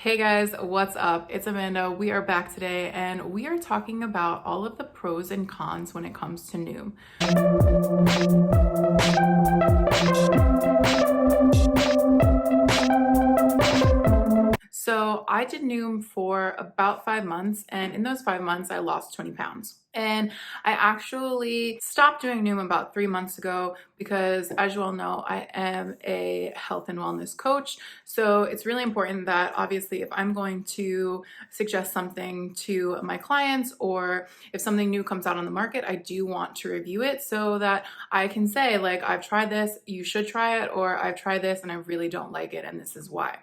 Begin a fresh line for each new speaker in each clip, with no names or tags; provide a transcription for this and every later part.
Hey guys, what's up? It's Amanda. We are back today and we are talking about all of the pros and cons when it comes to Noom. So I did Noom for about 5 months, and in those 5 months, I lost 20 pounds. And I actually stopped doing Noom about 3 months ago because, as you all know, I am a health and wellness coach. So it's really important that, obviously, if I'm going to suggest something to my clients or if something new comes out on the market, I do want to review it so that I can say, like, I've tried this, you should try it, or I've tried this and I really don't like it, and this is why.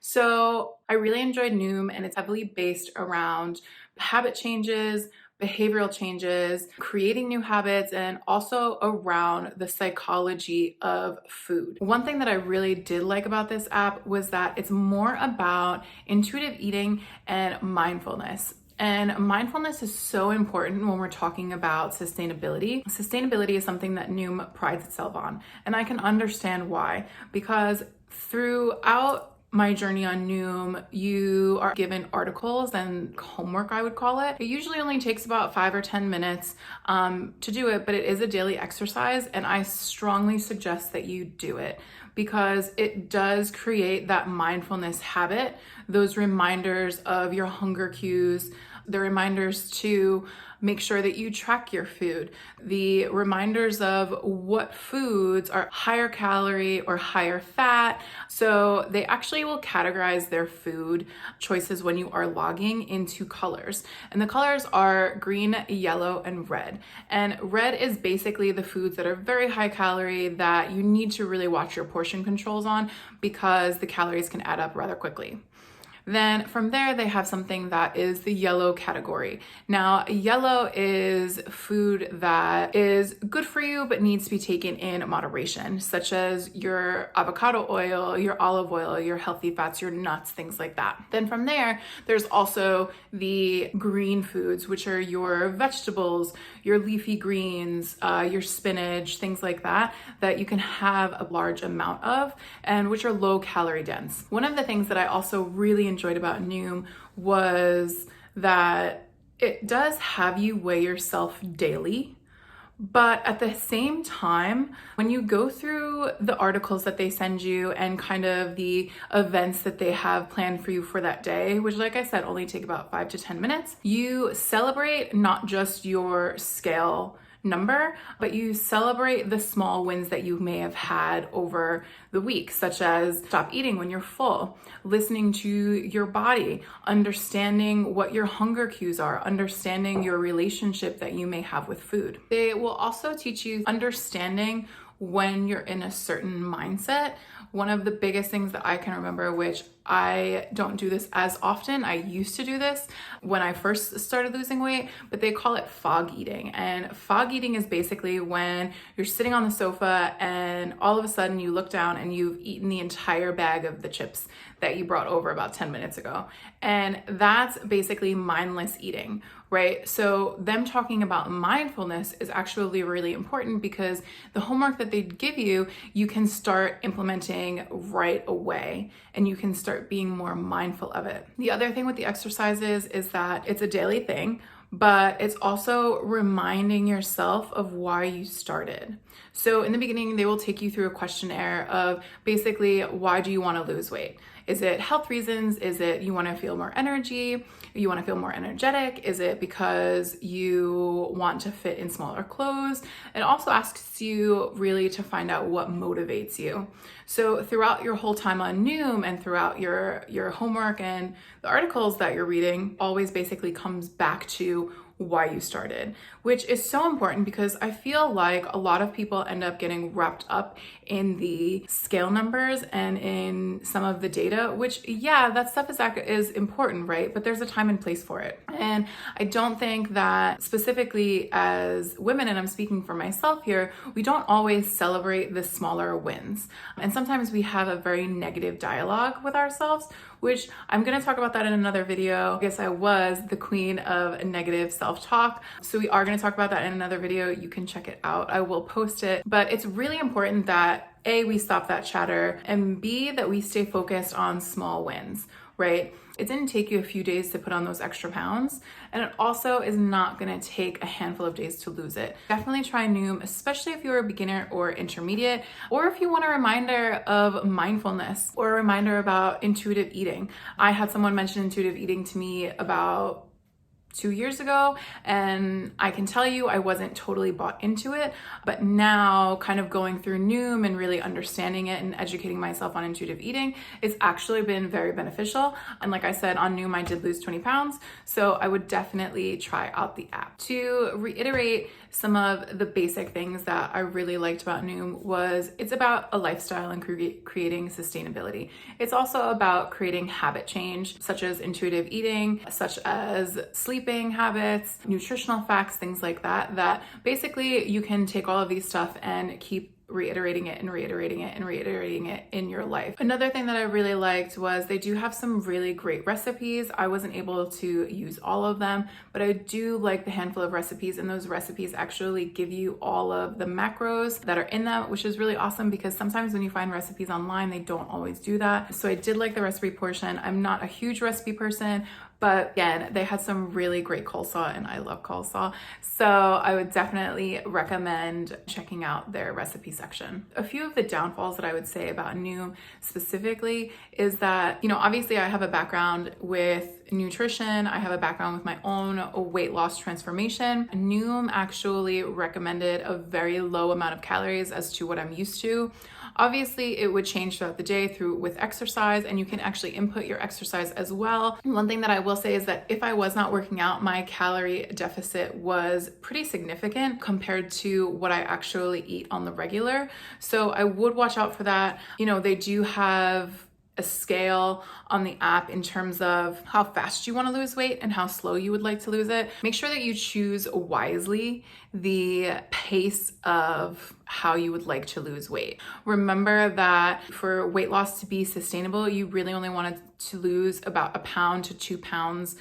So I really enjoyed Noom, and it's heavily based around habit changes, behavioral changes, creating new habits, and also around the psychology of food. One thing that I really did like about this app was that it's more about intuitive eating and mindfulness. And mindfulness is so important when we're talking about sustainability. Sustainability is something that Noom prides itself on. And I can understand why, because throughout my journey on Noom, you are given articles and homework, I would call it. It usually only takes about 5 or 10 minutes to do it, but it is a daily exercise, and I strongly suggest that you do it because it does create that mindfulness habit, those reminders of your hunger cues, the reminders to make sure that you track your food, the reminders of what foods are higher calorie or higher fat. So they actually will categorize their food choices when you are logging into colors. And the colors are green, yellow, and red. And red is basically the foods that are very high calorie that you need to really watch your portion controls on because the calories can add up rather quickly. Then from there, they have something that is the yellow category. Now, yellow is food that is good for you, but needs to be taken in moderation, such as your avocado oil, your olive oil, your healthy fats, your nuts, things like that. Then from there, there's also the green foods, which are your vegetables, your leafy greens, your spinach, things like that, that you can have a large amount of, and which are low calorie dense. One of the things that I also really enjoyed about Noom was that it does have you weigh yourself daily. But at the same time, when you go through the articles that they send you and kind of the events that they have planned for you for that day, which, like I said, only take about 5 to 10 minutes, you celebrate not just your scale number, but you celebrate the small wins that you may have had over the week, such as stop eating when you're full, listening to your body, understanding what your hunger cues are, understanding your relationship that you may have with food. They will also teach you understanding when you're in a certain mindset. One of the biggest things that I can remember, which I don't do this as often. I used to do this when I first started losing weight, but they call it fog eating. And fog eating is basically when you're sitting on the sofa and all of a sudden you look down and you've eaten the entire bag of the chips that you brought over about 10 minutes ago. And that's basically mindless eating, right? So them talking about mindfulness is actually really important because the homework that they give you, you can start implementing right away and you can start being more mindful of it. The other thing with the exercises is that it's a daily thing, but it's also reminding yourself of why you started. So in the beginning, they will take you through a questionnaire of basically, why do you want to lose weight? Is it health reasons? Is it you want to feel more energy? You want to feel more energetic? Is it because you want to fit in smaller clothes? It also asks you really to find out what motivates you. So throughout your whole time on Noom and throughout your homework and the articles that you're reading, always basically comes back to why you started, which is so important because I feel like a lot of people end up getting wrapped up in the scale numbers and in some of the data, which, yeah, that stuff is important, right? But there's a time and place for it. And I don't think that specifically as women, and I'm speaking for myself here, we don't always celebrate the smaller wins. And sometimes we have a very negative dialogue with ourselves, which I'm going to talk about that in another video. I guess I was the queen of negative self-talk. So we are going to talk about that in another video. You can check it out. I will post it. But it's really important that A, we stop that chatter, and B, that we stay focused on small wins, right? It didn't take you a few days to put on those extra pounds, and it also is not gonna take a handful of days to lose it. Definitely try Noom, especially if you're a beginner or intermediate, or if you want a reminder of mindfulness or a reminder about intuitive eating. I had someone mention intuitive eating to me about 2 years ago, and I can tell you I wasn't totally bought into it, but now kind of going through Noom and really understanding it and educating myself on intuitive eating, it's actually been very beneficial. And like I said, on Noom I did lose 20 pounds, so I would definitely try out the app. To reiterate some of the basic things that I really liked about Noom was it's about a lifestyle and creating sustainability. It's also about creating habit change, such as intuitive eating, such as sleeping habits, nutritional facts, things like that, that basically you can take all of these stuff and keep reiterating it and reiterating it and reiterating it in your life. Another thing that I really liked was they do have some really great recipes. I wasn't able to use all of them, but I do like the handful of recipes, and those recipes actually give you all of the macros that are in them, which is really awesome because sometimes when you find recipes online, they don't always do that. So I did like the recipe portion. I'm not a huge recipe person, but again, they had some really great coleslaw, and I love coleslaw. So I would definitely recommend checking out their recipe section. A few of the downfalls that I would say about Noom specifically is that, obviously I have a background with nutrition. I have a background with my own weight loss transformation. Noom actually recommended a very low amount of calories as to what I'm used to. Obviously, it would change throughout the day with exercise, and you can actually input your exercise as well. One thing that I will say is that if I was not working out, my calorie deficit was pretty significant compared to what I actually eat on the regular. So I would watch out for that. They do have a scale on the app in terms of how fast you want to lose weight and how slow you would like to lose it. Make sure that you choose wisely the pace of how you would like to lose weight. Remember that for weight loss to be sustainable, you really only want to lose about 1 pound to 2 pounds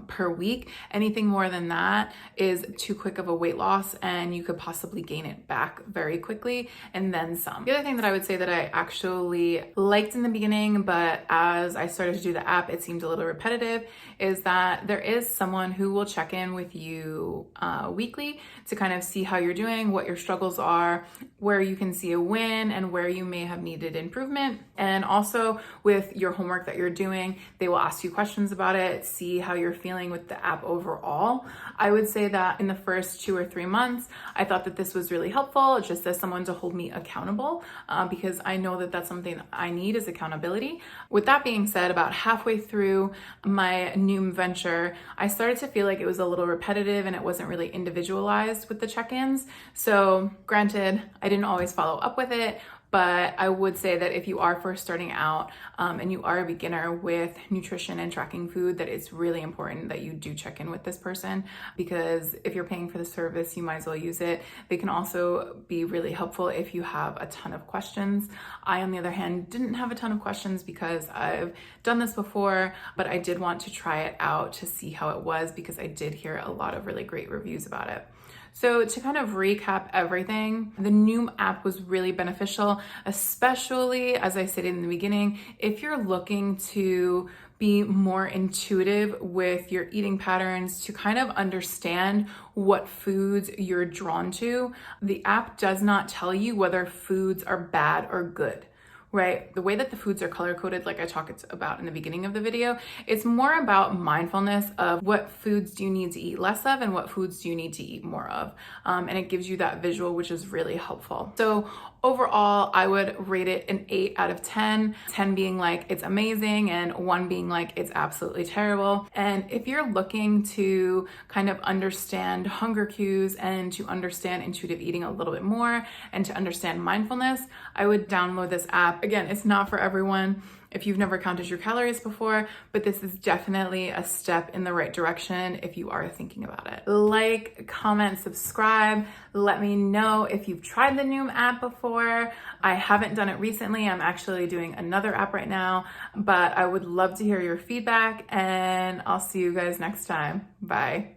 per week. Anything more than that is too quick of a weight loss, and you could possibly gain it back very quickly and then some. The other thing that I would say that I actually liked in the beginning, but as I started to do the app, it seemed a little repetitive, is that there is someone who will check in with you weekly to kind of see how you're doing, what your struggles are, where you can see a win, and where you may have needed improvement. And also with your homework that you're doing, they will ask you questions about it, see how you're feeling with the app overall. I would say that in the first 2 or 3 months, I thought that this was really helpful, just as someone to hold me accountable, because I know that that's something that I need is accountability. With that being said, about halfway through my Noom venture, I started to feel like it was a little repetitive and it wasn't really individualized with the check-ins. So granted, I didn't always follow up with it, but I would say that if you are first starting out and you are a beginner with nutrition and tracking food, that it's really important that you do check in with this person, because if you're paying for the service, you might as well use it. They can also be really helpful if you have a ton of questions. I, on the other hand, didn't have a ton of questions because I've done this before, but I did want to try it out to see how it was because I did hear a lot of really great reviews about it. So to kind of recap everything, the Noom app was really beneficial, especially, as I said in the beginning, if you're looking to be more intuitive with your eating patterns, to kind of understand what foods you're drawn to. The app does not tell you whether foods are bad or good. Right? The way that the foods are color coded, like I talked about in the beginning of the video, it's more about mindfulness of what foods do you need to eat less of and what foods do you need to eat more of. And it gives you that visual, which is really helpful. So overall, I would rate it an 8 out of 10, 10 being like it's amazing and 1 being like it's absolutely terrible. And if you're looking to kind of understand hunger cues and to understand intuitive eating a little bit more and to understand mindfulness, I would download this app. Again, it's not for everyone if you've never counted your calories before, but this is definitely a step in the right direction if you are thinking about it. Like, comment, subscribe. Let me know if you've tried the Noom app before. I haven't done it recently. I'm actually doing another app right now, but I would love to hear your feedback, and I'll see you guys next time. Bye.